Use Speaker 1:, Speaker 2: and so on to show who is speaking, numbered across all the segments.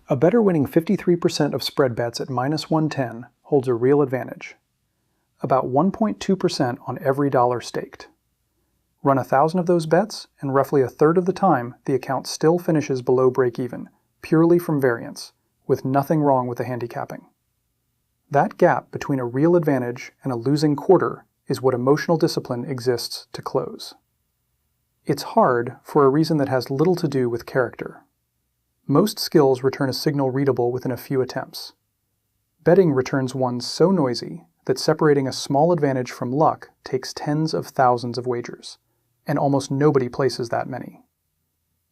Speaker 1: A bettor winning 53% of spread bets at -110 holds a real advantage. About 1.2% on every dollar staked. Run 1,000 of those bets, and roughly a third of the time, the account still finishes below break-even, purely from variance, with nothing wrong with the handicapping. That gap between a real advantage and a losing quarter is what emotional discipline exists to close. It's hard for a reason that has little to do with character. Most skills return a signal readable within a few attempts. Betting returns one so noisy that separating a small advantage from luck takes tens of thousands of wagers, and almost nobody places that many.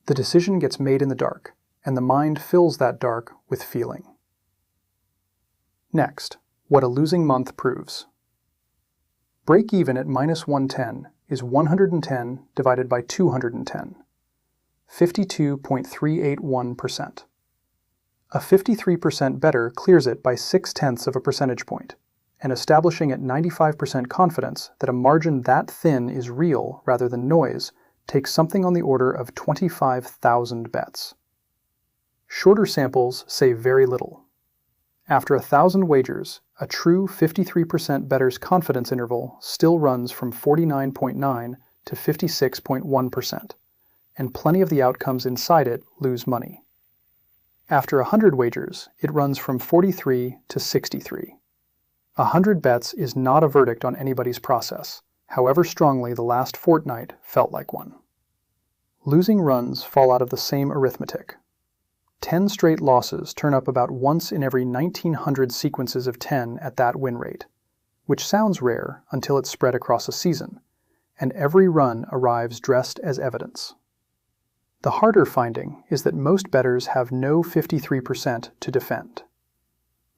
Speaker 1: The decision gets made in the dark, and the mind fills that dark with feeling. Next, what a losing month proves. Break even at -110 is 110 divided by 210, 52.381%. A 53% bettor clears it by 0.6 of a percentage point, and establishing at 95% confidence that a margin that thin is real rather than noise takes something on the order of 25,000 bets. Shorter samples say very little. After 1,000 wagers, a true 53% bettor's confidence interval still runs from 49.9 to 56.1%, and plenty of the outcomes inside it lose money. After 100 wagers, it runs from 43 to 63. 100 bets is not a verdict on anybody's process, however strongly the last fortnight felt like one. Losing runs fall out of the same arithmetic. 10 straight losses turn up about once in every 1,900 sequences of 10 at that win rate, which sounds rare until it's spread across a season, and every run arrives dressed as evidence. The harder finding is that most bettors have no 53% to defend.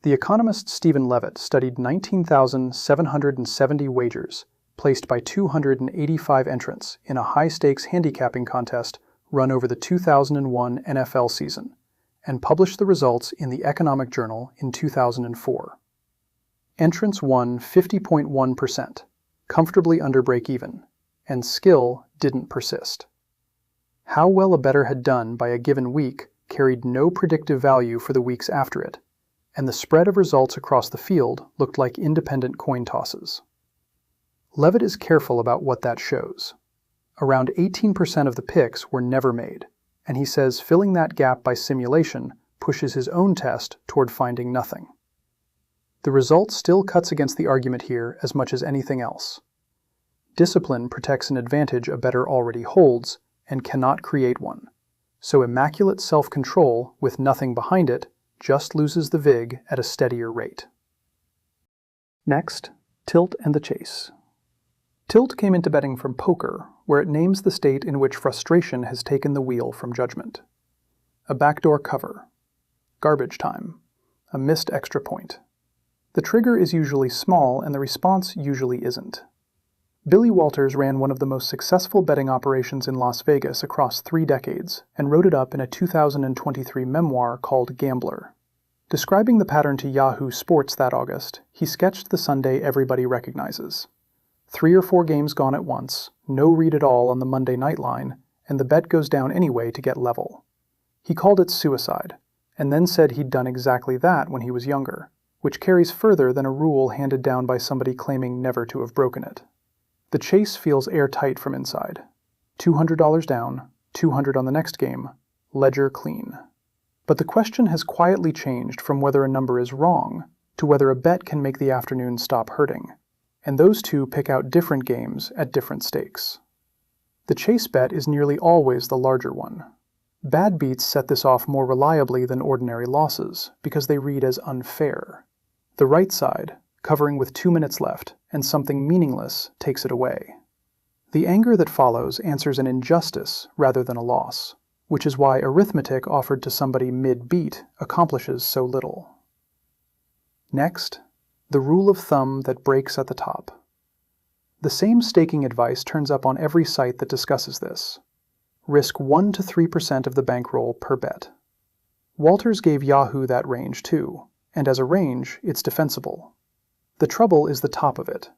Speaker 1: The economist Stephen Levitt studied 19,770 wagers placed by 285 entrants in a high-stakes handicapping contest run over the 2001 NFL season, and published the results in the Economic Journal in 2004. Entrants won 50.1%, comfortably under break-even, and skill didn't persist. How well a bettor had done by a given week carried no predictive value for the weeks after it, and the spread of results across the field looked like independent coin tosses. Levitt is careful about what that shows. Around 18% of the picks were never made, and he says filling that gap by simulation pushes his own test toward finding nothing. The result still cuts against the argument here as much as anything else. Discipline protects an advantage a bettor already holds and cannot create one, so immaculate self-control with nothing behind it just loses the vig at a steadier rate. Next, tilt and the chase. Tilt came into betting from poker, where it names the state in which frustration has taken the wheel from judgment. A backdoor cover. Garbage time. A missed extra point. The trigger is usually small and the response usually isn't. Billy Walters ran one of the most successful betting operations in Las Vegas across 3 decades and wrote it up in a 2023 memoir called Gambler. Describing the pattern to Yahoo Sports that August, he sketched the Sunday everybody recognizes. 3 or 4 games gone at once, no read at all on the Monday night line, and the bet goes down anyway to get level. He called it suicide, and then said he'd done exactly that when he was younger, which carries further than a rule handed down by somebody claiming never to have broken it. The chase feels airtight from inside. $200 down, 200 on the next game, ledger clean. But the question has quietly changed from whether a number is wrong to whether a bet can make the afternoon stop hurting. And those two pick out different games at different stakes. The chase bet is nearly always the larger one. Bad beats set this off more reliably than ordinary losses because they read as unfair. The right side, covering with 2 minutes left, and something meaningless takes it away. The anger that follows answers an injustice rather than a loss, which is why arithmetic offered to somebody mid-beat accomplishes so little. Next, the rule of thumb that breaks at the top. The same staking advice turns up on every site that discusses this. Risk 1 to 3% of the bankroll per bet. Walters gave Yahoo that range too, and as a range, it's defensible. The trouble is the top of it.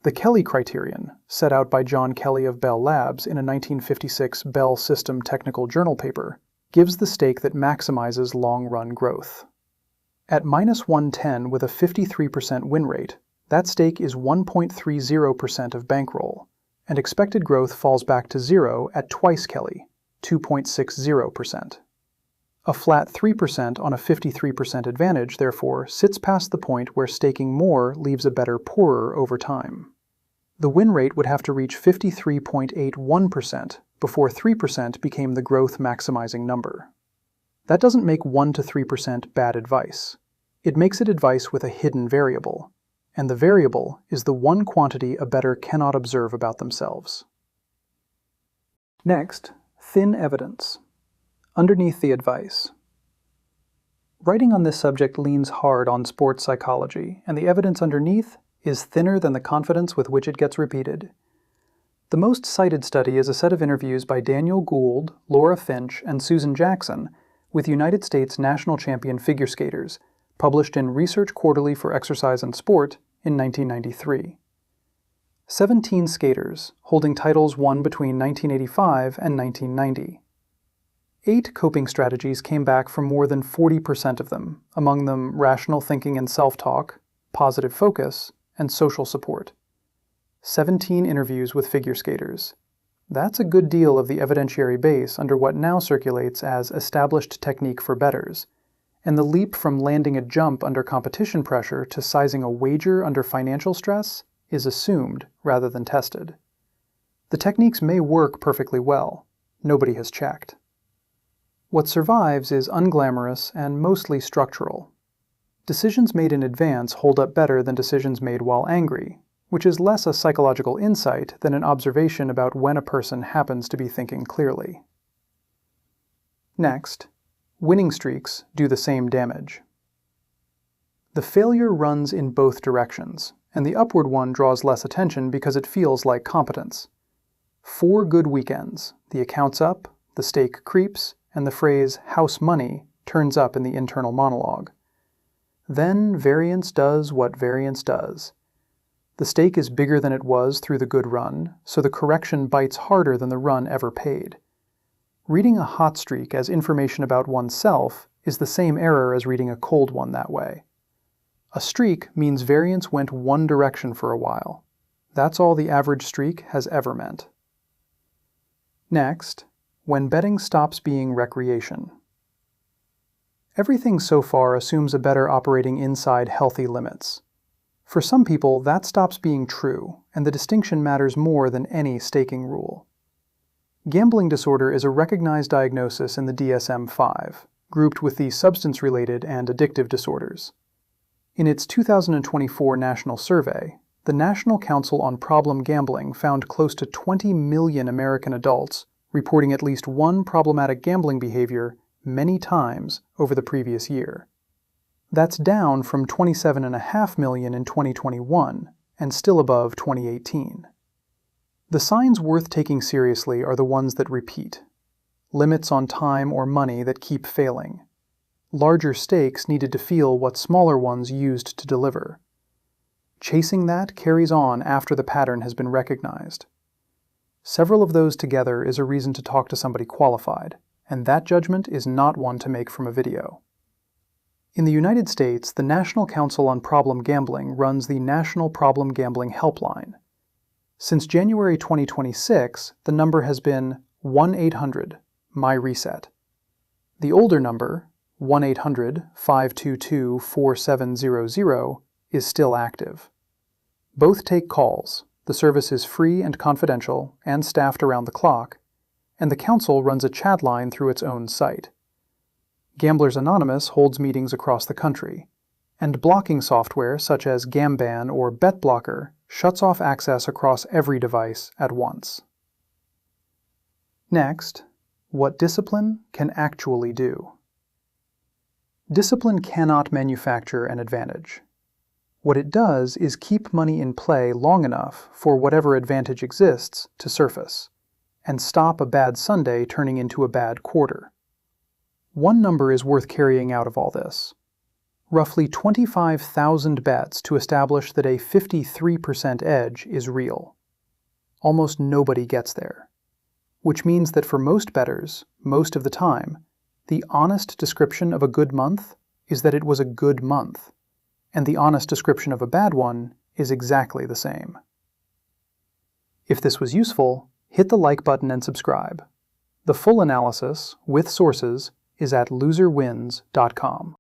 Speaker 1: The Kelly criterion, set out by John Kelly of Bell Labs in a 1956 Bell System Technical Journal paper, gives the stake that maximizes long-run growth. At -110 with a 53% win rate, that stake is 1.30% of bankroll, and expected growth falls back to zero at twice Kelly, 2.60%. A flat 3% on a 53% advantage, therefore, sits past the point where staking more leaves a bettor poorer over time. The win rate would have to reach 53.81% before 3% became the growth maximizing number. That doesn't make 1 to 3% bad advice. It makes it advice with a hidden variable, and the variable is the one quantity a bettor cannot observe about themselves. Next, thin evidence. Underneath the advice. Writing on this subject leans hard on sports psychology, and the evidence underneath is thinner than the confidence with which it gets repeated. The most cited study is a set of interviews by Daniel Gould, Laura Finch, and Susan Jackson with United States national champion figure skaters, published in Research Quarterly for Exercise and Sport in 1993. 17 skaters, holding titles won between 1985 and 1990. 8 coping strategies came back from more than 40% of them, among them rational thinking and self-talk, positive focus, and social support. 17 interviews with figure skaters. That's a good deal of the evidentiary base under what now circulates as established technique for bettors, and the leap from landing a jump under competition pressure to sizing a wager under financial stress is assumed rather than tested. The techniques may work perfectly well. Nobody has checked. What survives is unglamorous and mostly structural. Decisions made in advance hold up better than decisions made while angry, which is less a psychological insight than an observation about when a person happens to be thinking clearly. Next, winning streaks do the same damage. The failure runs in both directions, and the upward one draws less attention because it feels like competence. 4 good weekends, the account's up, the stake creeps, and the phrase house money turns up in the internal monologue. Then variance does what variance does. The stake is bigger than it was through the good run, so the correction bites harder than the run ever paid. Reading a hot streak as information about oneself is the same error as reading a cold one that way. A streak means variance went one direction for a while. That's all the average streak has ever meant. Next, when betting stops being recreation. Everything so far assumes a bettor operating inside healthy limits. For some people, that stops being true, and the distinction matters more than any staking rule. Gambling disorder is a recognized diagnosis in the DSM-5, grouped with the substance-related and addictive disorders. In its 2024 national survey, the National Council on Problem Gambling found close to 20 million American adults reporting at least one problematic gambling behavior many times over the previous year. That's down from 27.5 million in 2021 and still above 2018. The signs worth taking seriously are the ones that repeat. Limits on time or money that keep failing. Larger stakes needed to feel what smaller ones used to deliver. Chasing that carries on after the pattern has been recognized. Several of those together is a reason to talk to somebody qualified, and that judgment is not one to make from a video. In the United States, the National Council on Problem Gambling runs the National Problem Gambling Helpline. Since January 2026, the number has been 1-800-MY-RESET. The older number, 1-800-522-4700, is still active. Both take calls. The service is free and confidential and staffed around the clock, and the Council runs a chat line through its own site. Gamblers Anonymous holds meetings across the country, and blocking software such as Gamban or BetBlocker shuts off access across every device at once. Next, what discipline can actually do. Discipline cannot manufacture an advantage. What it does is keep money in play long enough for whatever advantage exists to surface, and stop a bad Sunday turning into a bad quarter. One number is worth carrying out of all this. Roughly 25,000 bets to establish that a 53% edge is real. Almost nobody gets there, which means that for most bettors, most of the time, The honest description of a good month is that it was a good month, and the honest description of a bad one is exactly the same. If this was useful, hit the like button and subscribe. The full analysis, with sources, is at LoserWins.com.